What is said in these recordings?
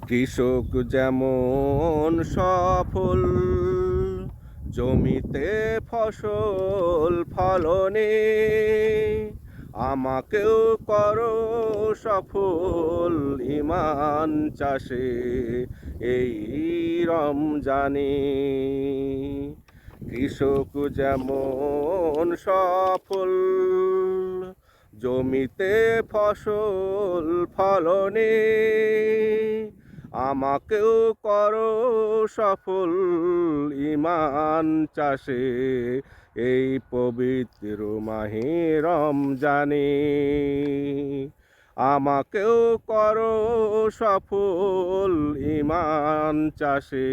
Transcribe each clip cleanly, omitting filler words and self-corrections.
কৃষক যেমন সফল জমিতে ফসল ফলনে, আমাকেও করো সফল ঈমান চাষে এই রমজানে। কৃষক যেমন সফল জমিতে ফসল ফলনে, আমাকেও করো সফল ঈমান চাষে এই পবিত্র মাহে রমজানে। আমাকেও করো সফল ঈমান চাষে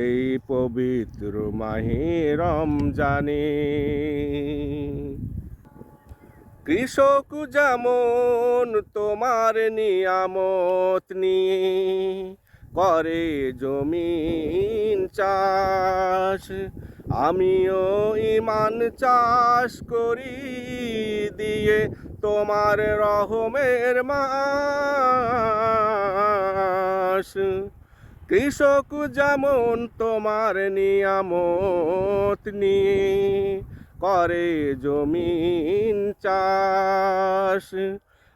এই পবিত্র মাহে রমজানে। কৃষক যেমন তোমার নিয়ামত নিয়ে করে জমিন চাষ, আমিও ঈমান চাষ করি দিয়ে তোমার রহমের মাস। কৃষক যেমন তোমার নিয়ামত নিয়ে করে জমিন চাষ,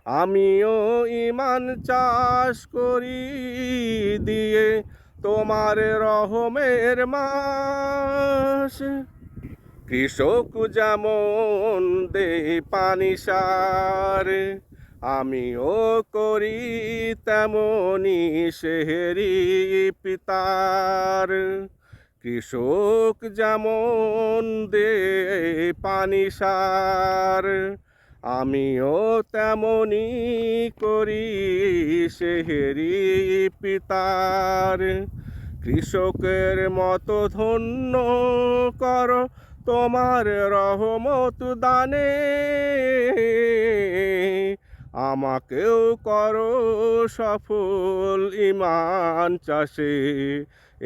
আমিও ঈমান চাষ করি দিয়ে তোমার রহমের মাস। কৃষক যেমন দে পানি সার, আমিও করি তেমনি সেহরি পিতার। কৃষক যেমন দে পানি সার, আমিও তেমনি করি সেহরি পিতার। কৃষকের মতো ধন্য কর তোমার রহমত দানে, আমাকেও করো সফল ঈমান চাষে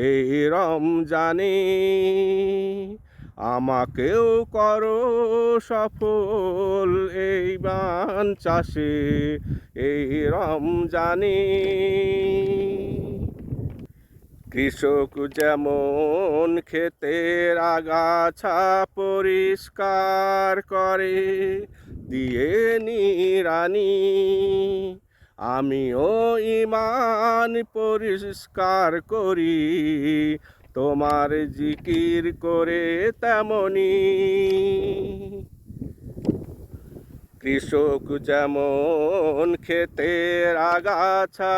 এই রমজানে। আমাকেও করো সফল ঈমান চাষে এই রমজানে। কৃষক যেমন ক্ষেতের আগাছা পরিষ্কার করে দিয়ে নিড়ানি, আমিও ঈমান পরিষ্কার করি তোমার জিকির করে তেমনি। কৃষক যেমন ক্ষেতের আগাছা